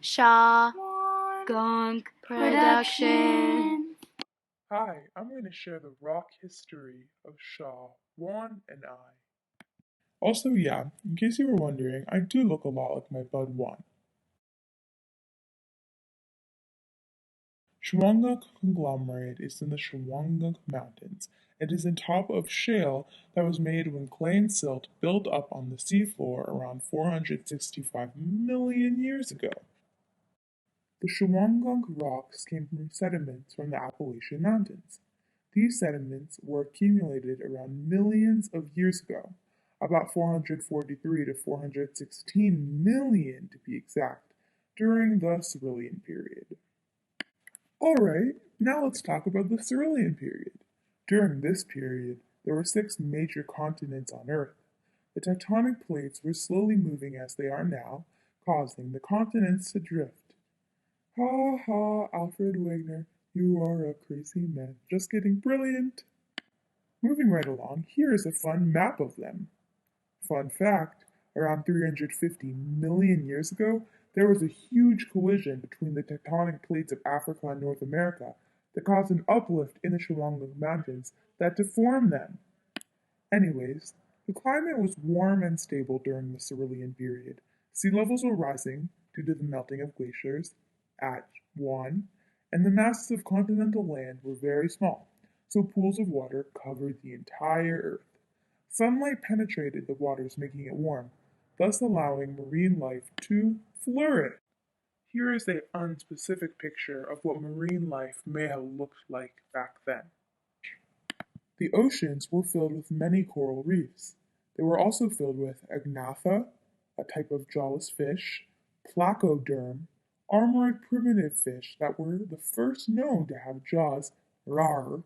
Shawankgunk production. Hi, I'm going to share the rock history of Shaw, Juan, and I. Also, yeah, in case you were wondering, I do look a lot like my bud Juan. Shawankgunk Conglomerate is in the Shawankgunk Mountains. It is on top of shale that was made when clay and silt built up on the seafloor around 465 million years ago. The Shawankgunk rocks came from sediments from the Appalachian Mountains. These sediments were accumulated around millions of years ago, about 443 to 416 million to be exact, during the Silurian period. Alright, now let's talk about the Silurian period. During this period, there were 6 major continents on Earth. The tectonic plates were slowly moving as they are now, causing the continents to drift. Ha ha, Alfred Wegener, you are a crazy man. Just kidding, brilliant! Moving right along, here is a fun map of them. Fun fact, around 350 million years ago, there was a huge collision between the tectonic plates of Africa and North America that caused an uplift in the Shawankgunk Mountains that deformed them. Anyways, the climate was warm and stable during the Silurian period. Sea levels were rising due to the melting of glaciers at 1, and the masses of continental land were very small, so pools of water covered the entire Earth. Sunlight penetrated the waters, making it warm, thus allowing marine life to flourish. Here is an unspecific picture of what marine life may have looked like back then. The oceans were filled with many coral reefs. They were also filled with agnatha, a type of jawless fish, placoderm, armored primitive fish that were the first known to have jaws, rar,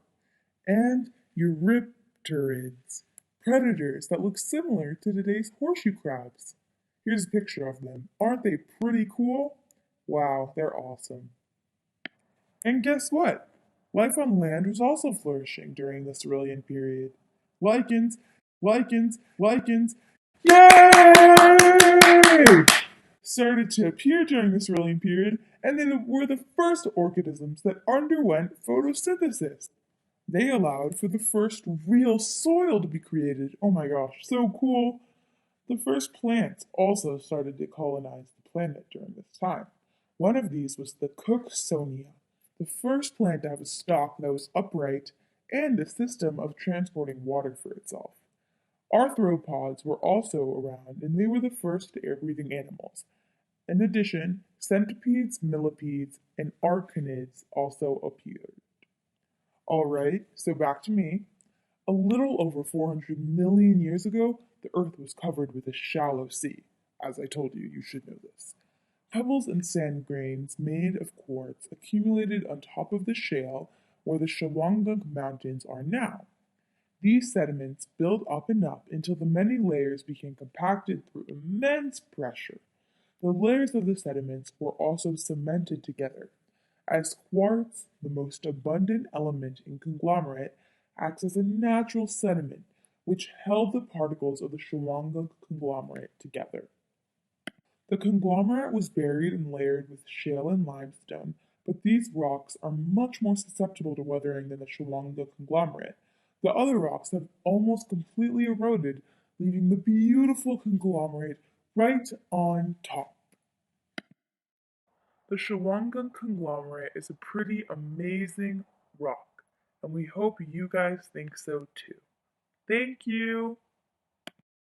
and eurypterids, predators that look similar to today's horseshoe crabs. Here's a picture of them. Aren't they pretty cool? Wow, they're awesome. And guess what? Life on land was also flourishing during the Silurian period. Lichens, lichens, yay! Started to appear during the Silurian period, and they were the first organisms that underwent photosynthesis. They allowed for the first real soil to be created. Oh my gosh, so cool! The first plants also started to colonize the planet during this time. One of these was the Cooksonia, the first plant to have a stalk that was upright and a system of transporting water for itself. Arthropods were also around, and they were the first air-breathing animals. In addition, centipedes, millipedes, and arachnids also appeared. Alright, so back to me. A little over 400 million years ago, the Earth was covered with a shallow sea. As I told you, you should know this. Pebbles and sand grains made of quartz accumulated on top of the shale where the Shawankgunk Mountains are now. These sediments built up and up until the many layers became compacted through immense pressure. The layers of the sediments were also cemented together, as quartz, the most abundant element in conglomerate, acts as a natural sediment which held the particles of the Shawankgunk conglomerate together. The conglomerate was buried and layered with shale and limestone, but these rocks are much more susceptible to weathering than the Shawankgunk conglomerate. The other rocks have almost completely eroded, leaving the beautiful conglomerate right on top. The Shawankgunk conglomerate is a pretty amazing rock, and we hope you guys think so too. Thank you!